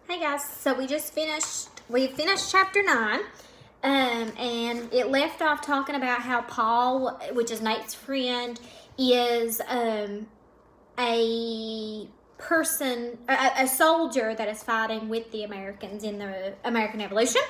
Hey guys, so we finished chapter 9, and it left off talking about how Paul, which is Nate's friend, is a person, a soldier that is fighting with the Americans in the American Revolution.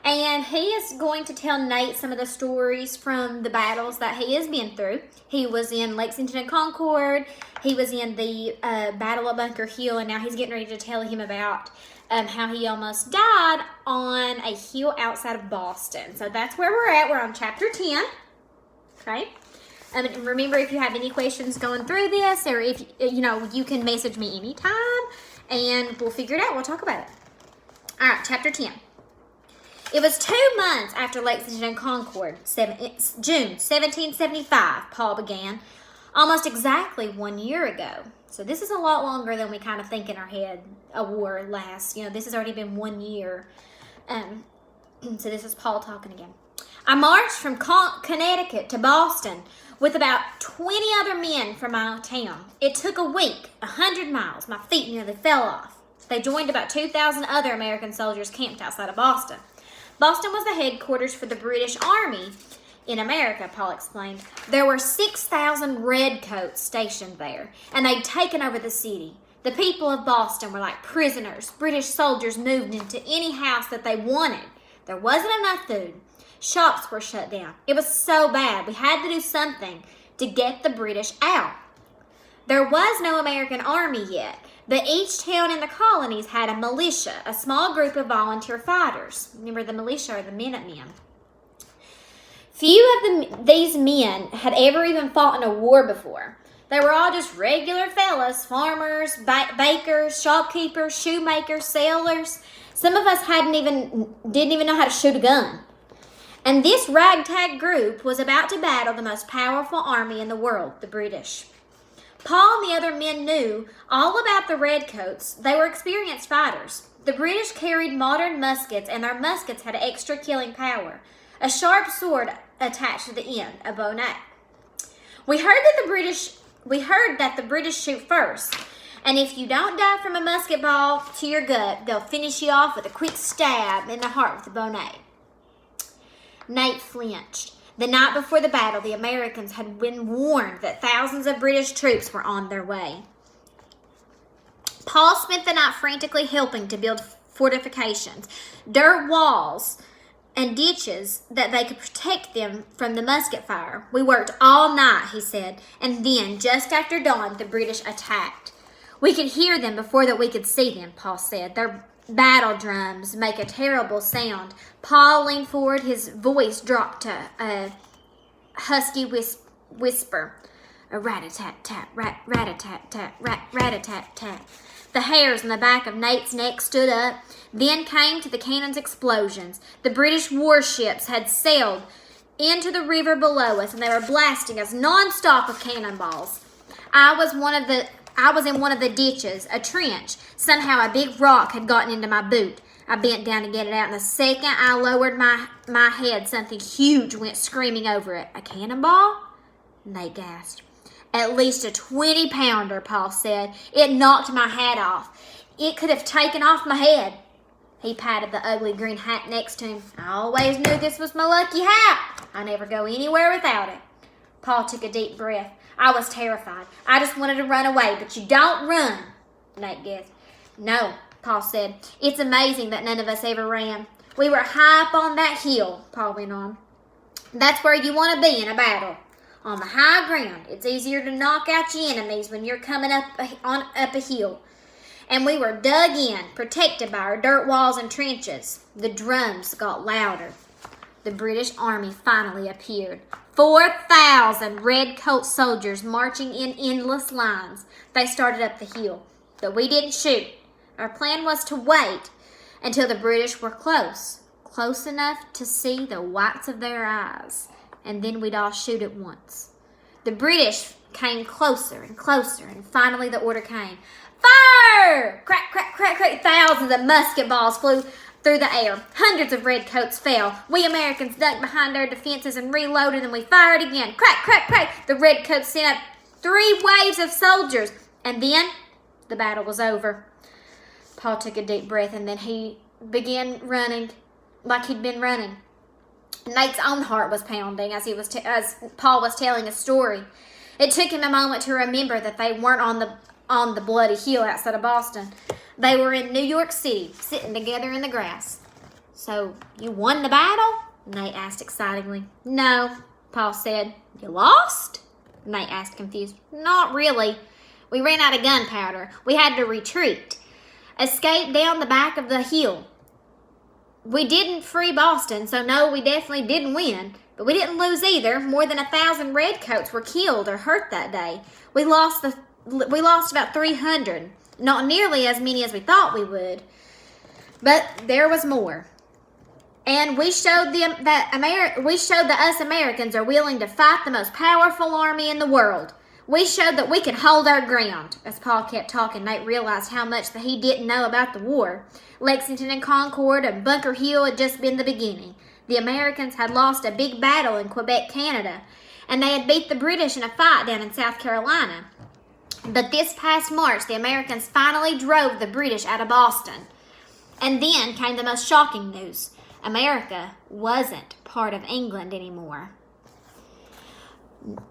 And he is going to tell Nate some of the stories from the battles that he has been through. He was in Lexington and Concord. He was in the Battle of Bunker Hill, and now he's getting ready to tell him about how he almost died on a hill outside of Boston. So that's where we're at. We're on chapter 10. Okay. And remember, if you have any questions going through this, or if you can message me anytime, and we'll figure it out. We'll talk about it. All right, chapter 10. It was 2 months after Lexington and Concord, June 1775, Paul began, almost exactly 1 year ago. So this is a lot longer than we kind of think in our head a war lasts. This has already been 1 year. So this is Paul talking again. I marched from Connecticut to Boston with about 20 other men from my town. It took a week, 100 miles. My feet nearly fell off. They joined about 2,000 other American soldiers camped outside of Boston. Boston was the headquarters for the British Army in America, Paul explained. There were 6,000 redcoats stationed there, and they'd taken over the city. The people of Boston were like prisoners. British soldiers moved into any house that they wanted. There wasn't enough food. Shops were shut down. It was so bad. We had to do something to get the British out. There was no American army yet, but each town in the colonies had a militia, a small group of volunteer fighters. Remember, the militia are the Minutemen. Few of these men had ever even fought in a war before. They were all just regular fellas, farmers, bakers, shopkeepers, shoemakers, sailors. Some of us didn't even know how to shoot a gun. And this ragtag group was about to battle the most powerful army in the world, the British. Paul and the other men knew all about the redcoats. They were experienced fighters. The British carried modern muskets, and their muskets had extra killing power. A sharp sword attached to the end, a bayonet. We heard that the British shoot first, and if you don't die from a musket ball to your gut, they'll finish you off with a quick stab in the heart with the bayonet. Nate flinched. The night before the battle, the Americans had been warned that thousands of British troops were on their way. Paul spent the night frantically helping to build fortifications, dirt walls, and ditches that they could protect them from the musket fire. We worked all night, he said, and then, just after dawn, the British attacked. We could hear them before that we could see them, Paul said. Their battle drums make a terrible sound. Paul leaned forward, his voice dropped to a husky whisper. A rat-a-tat-tat, rat-a-tat-tat, rat-a-tat-tat. The hairs on the back of Nate's neck stood up. Then came to the cannon's explosions. The British warships had sailed into the river below us, and they were blasting us non-stop with cannonballs. I was in one of the ditches, a trench. Somehow a big rock had gotten into my boot. I bent down to get it out, and the second I lowered my head, something huge went screaming over it. A cannonball? Nate gasped. At least a 20-pounder, Paul said. It knocked my hat off. It could have taken off my head. He patted the ugly green hat next to him. I always knew this was my lucky hat. I never go anywhere without it. Paul took a deep breath. I was terrified. I just wanted to run away, but you don't run, Nate guessed. No, Paul said. It's amazing that none of us ever ran. We were high up on that hill, Paul went on. That's where you want to be in a battle. On the high ground. It's easier to knock out your enemies when you're coming up a hill. And we were dug in, protected by our dirt walls and trenches. The drums got louder. The British Army finally appeared. 4,000 redcoat soldiers marching in endless lines. They started up the hill, but we didn't shoot. Our plan was to wait until the British were close enough to see the whites of their eyes, and then we'd all shoot at once. The British came closer and closer, and finally the order came. Fire! Crack, crack, crack, crack. Thousands of musket balls flew through the air. Hundreds of redcoats fell. We Americans ducked behind our defenses and reloaded, and we fired again. Crack, crack, crack. The redcoats sent up 3 waves of soldiers, and then the battle was over. Paul took a deep breath, and then he began running like he'd been running. Nate's own heart was pounding as as Paul was telling his story. It took him a moment to remember that they weren't on the bloody hill outside of Boston. They were in New York City, sitting together in the grass. "So, you won the battle?" Nate asked excitedly. "No," Paul said. "You lost?" Nate asked confused. "Not really. We ran out of gunpowder. We had to retreat. Escape down the back of the hill. We didn't free Boston, so no, we definitely didn't win. But we didn't lose either. More than 1,000 redcoats were killed or hurt that day. We lost about 300. Not nearly as many as we thought we would. But there was more. And we showed that us Americans are willing to fight the most powerful army in the world. We showed that we could hold our ground." As Paul kept talking, Nate realized how much that he didn't know about the war. Lexington and Concord and Bunker Hill had just been the beginning. The Americans had lost a big battle in Quebec, Canada, and they had beat the British in a fight down in South Carolina. But this past March, the Americans finally drove the British out of Boston. And then came the most shocking news. America wasn't part of England anymore.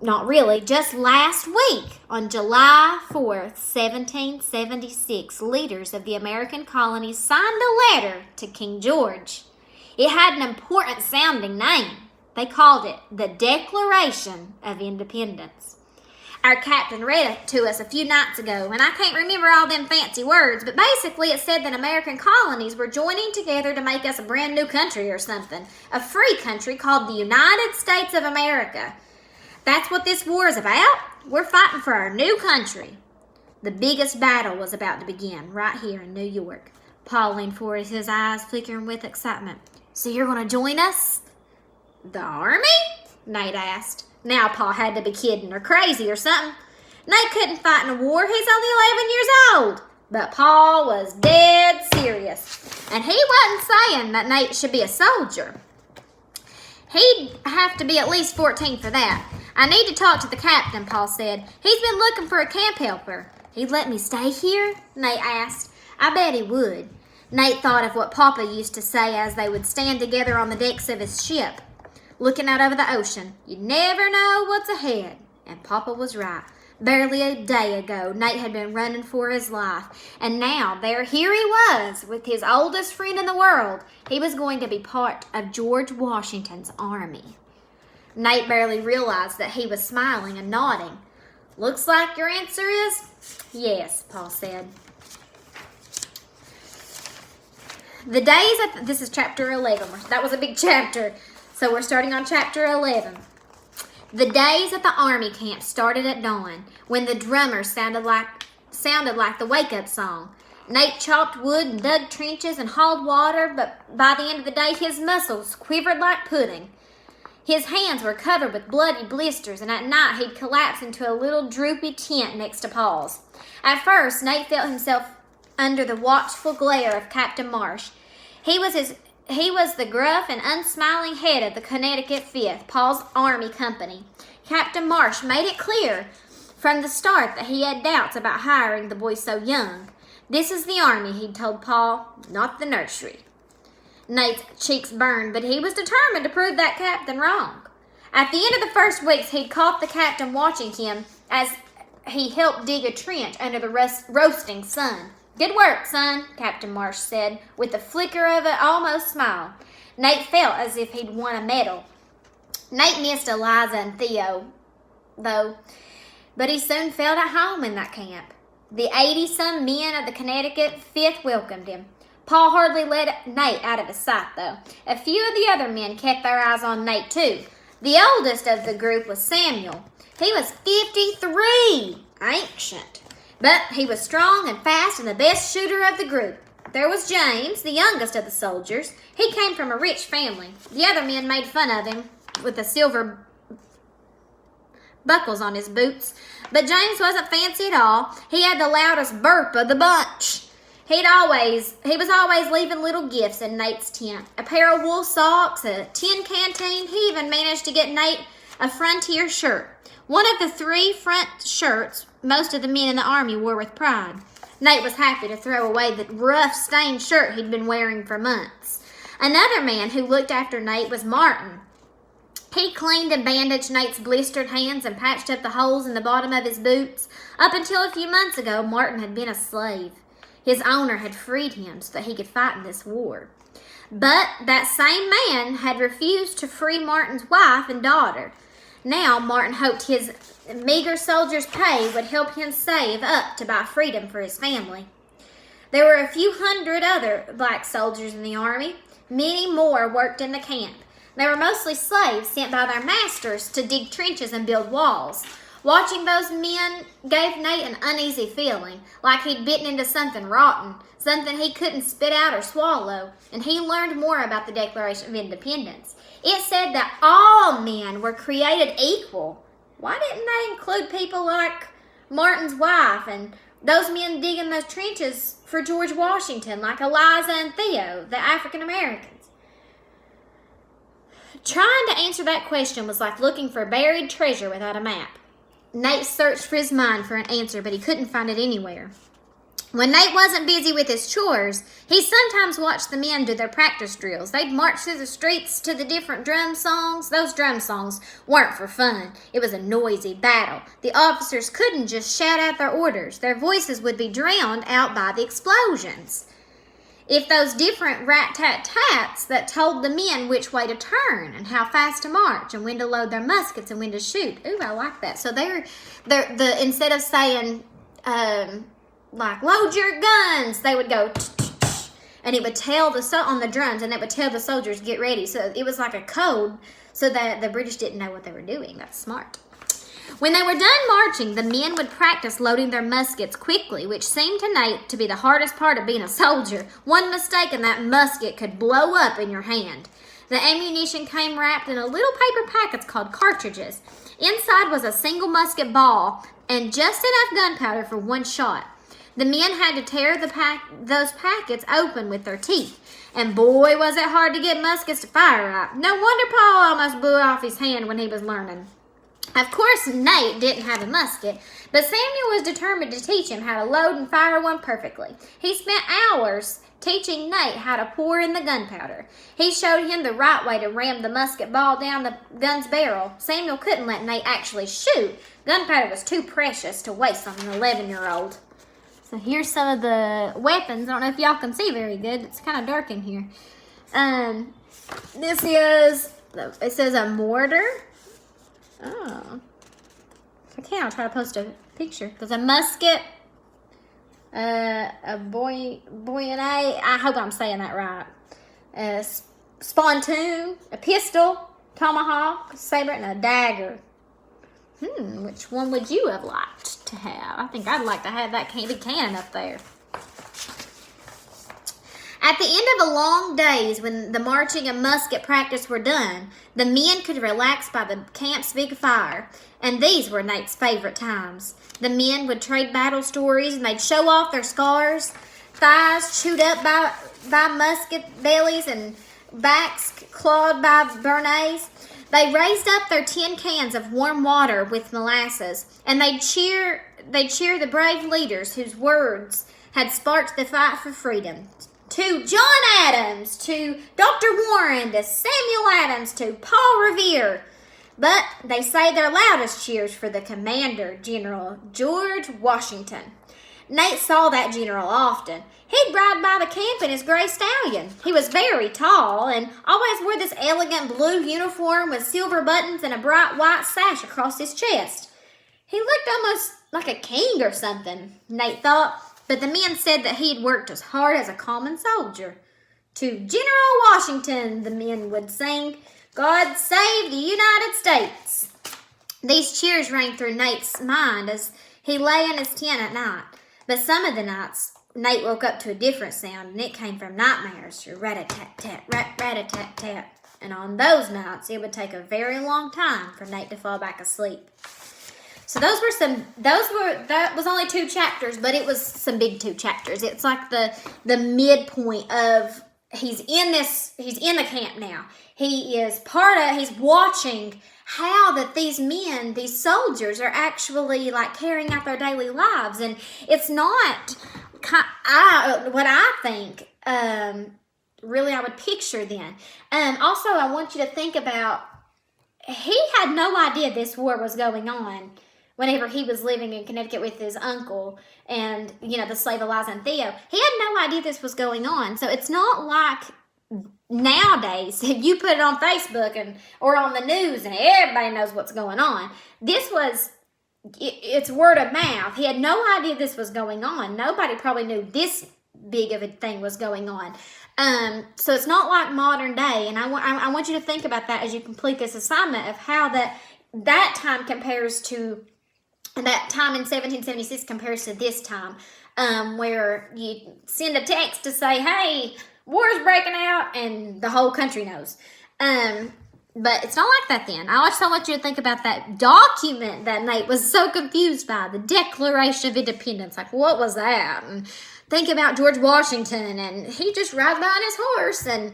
Not really. Just last week, on July 4th, 1776, leaders of the American colonies signed a letter to King George. It had an important sounding name. They called it the Declaration of Independence. Our captain read it to us a few nights ago, and I can't remember all them fancy words, but basically it said that American colonies were joining together to make us a brand new country or something. A free country called the United States of America. That's what this war is about. We're fighting for our new country. The biggest battle was about to begin right here in New York. Paul leaned forward, his eyes flickering with excitement. "So you're going to join us?" "The army?" Nate asked. Now Paul had to be kidding or crazy or something. Nate couldn't fight in a war. He's only 11 years old. But Paul was dead serious. And he wasn't saying that Nate should be a soldier. He'd have to be at least 14 for that. "I need to talk to the captain," Paul said. "He's been looking for a camp helper." "He'd let me stay here?" Nate asked. "I bet he would." Nate thought of what Papa used to say as they would stand together on the decks of his ship, looking out over the ocean. "You never know what's ahead." And Papa was right. Barely a day ago, Nate had been running for his life. And now, here he was, with his oldest friend in the world. He was going to be part of George Washington's army. Nate barely realized that he was smiling and nodding. "Looks like your answer is yes," Paul said. The days at this is chapter 11. That was a big chapter. So we're starting on chapter 11. The days at the army camp started at dawn, when the drummer sounded like the wake-up song. Nate chopped wood and dug trenches and hauled water, but by the end of the day, his muscles quivered like pudding. His hands were covered with bloody blisters, and at night he'd collapse into a little droopy tent next to Paul's. At first, Nate felt himself under the watchful glare of Captain Marsh. He was the gruff and unsmiling head of the Connecticut 5th, Paul's army company. Captain Marsh made it clear from the start that he had doubts about hiring the boy so young. "This is the army," he'd told Paul, "not the nursery." Nate's cheeks burned, but he was determined to prove that captain wrong. At the end of the first weeks, he'd caught the captain watching him as he helped dig a trench under the roasting sun. "Good work, son," Captain Marsh said, with a flicker of an almost smile. Nate felt as if he'd won a medal. Nate missed Eliza and Theo, though, but he soon felt at home in that camp. The 80-some men of the Connecticut 5th welcomed him. Paul hardly let Nate out of his sight, though. A few of the other men kept their eyes on Nate, too. The oldest of the group was Samuel. He was 53, ancient. But he was strong and fast and the best shooter of the group. There was James, the youngest of the soldiers. He came from a rich family. The other men made fun of him with the silver buckles on his boots. But James wasn't fancy at all. He had the loudest burp of the bunch. He was always leaving little gifts in Nate's tent. A pair of wool socks, a tin canteen. He even managed to get Nate a frontier shirt. One of the 3 front shirts most of the men in the army wore with pride. Nate was happy to throw away the rough, stained shirt he'd been wearing for months. Another man who looked after Nate was Martin. He cleaned and bandaged Nate's blistered hands and patched up the holes in the bottom of his boots. Up until a few months ago, Martin had been a slave. His owner had freed him so that he could fight in this war. But that same man had refused to free Martin's wife and daughter. Now, Martin hoped his meager soldier's pay would help him save up to buy freedom for his family. There were a few hundred other black soldiers in the army. Many more worked in the camp. They were mostly slaves sent by their masters to dig trenches and build walls. Watching those men gave Nate an uneasy feeling, like he'd bitten into something rotten, something he couldn't spit out or swallow, and he learned more about the Declaration of Independence. It said that all men were created equal. Why didn't they include people like Martin's wife and those men digging those trenches for George Washington, like Eliza and Theo, the African Americans? Trying to answer that question was like looking for buried treasure without a map. Nate searched for his mind for an answer, but he couldn't find it anywhere. When Nate wasn't busy with his chores, he sometimes watched the men do their practice drills. They'd march through the streets to the different drum songs. Those drum songs weren't for fun. It was a noisy battle. The officers couldn't just shout out their orders. Their voices would be drowned out by the explosions. If those different rat-tat-tats that told the men which way to turn and how fast to march and when to load their muskets and when to shoot. Ooh, I like that. So they're instead of saying like load your guns, they would go and it would tell on the drums, and it would tell the soldiers get ready. So it was like a code so that the British didn't know what they were doing. That's smart. When they were done marching, the men would practice loading their muskets quickly, which seemed to Nate to be the hardest part of being a soldier. One mistake and that musket could blow up in your hand. The ammunition came wrapped in a little paper packets called cartridges. Inside was a single musket ball and just enough gunpowder for one shot. The men had to tear those packets open with their teeth. And boy, was it hard to get muskets to fire right. No wonder Paul almost blew off his hand when he was learning. Of course, Nate didn't have a musket, but Samuel was determined to teach him how to load and fire one perfectly. He spent hours teaching Nate how to pour in the gunpowder. He showed him the right way to ram the musket ball down the gun's barrel. Samuel couldn't let Nate actually shoot. Gunpowder was too precious to waste on an 11-year-old. So here's some of the weapons. I don't know if y'all can see very good. It's kind of dark in here. This is, it says a mortar. Oh. If I can, I'll try to post a picture. There's a musket, a boyonnet, I hope I'm saying that right, a spontoon, a pistol, tomahawk, saber, and a dagger. Which one would you have liked to have? I think I'd like to have that big cannon up there. At the end of a long days, when the marching and musket practice were done, the men could relax by the camp's big fire, and these were Nate's favorite times. The men would trade battle stories, and they'd show off their scars, thighs chewed up by musket bellies, and backs clawed by bernets. They raised up their tin cans of warm water with molasses, and they'd cheer the brave leaders whose words had sparked the fight for freedom. To John Adams, to Dr. Warren, to Samuel Adams, to Paul Revere. But they say their loudest cheers for the commander, General George Washington. Nate saw that general often. He'd ride by the camp in his gray stallion. He was very tall and always wore this elegant blue uniform with silver buttons and a bright white sash across his chest. He looked almost like a king or something, Nate thought. But the men said that he had worked as hard as a common soldier. To General Washington, the men would sing, God save the United States. These cheers rang through Nate's mind as he lay in his tent at night. But some of the nights, Nate woke up to a different sound, and it came from nightmares, rat-a-tat-tat, rat-a-tat-tat. And on those nights, it would take a very long time for Nate to fall back asleep. So that was only 2 chapters, but it was some big 2 chapters. It's like the midpoint of, he's in the camp now. He's watching how that these men, these soldiers are actually like carrying out their daily lives. And it's not what I think, really I would picture then. Also, I want you to think about, he had no idea this war was going on whenever he was living in Connecticut with his uncle and, the slave Eliza and Theo. He had no idea this was going on. So it's not like nowadays you put it on Facebook or on the news and everybody knows what's going on. This was, it's word of mouth. He had no idea this was going on. Nobody probably knew this big of a thing was going on. So it's not like modern day, and I want you to think about that as you complete this assignment of how that time compares to, that time in 1776 compares to this time, where you send a text to say, hey, war's breaking out, and the whole country knows. But it's not like that then. I also want you to think about that document that Nate was so confused by, the Declaration of Independence. Like, what was that? And think about George Washington, and he just rides by on his horse, and,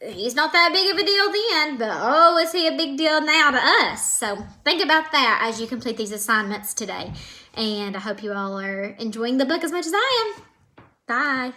he's not that big of a deal then, but oh, is he a big deal now to us? So think about that as you complete these assignments today. And I hope you all are enjoying the book as much as I am. Bye.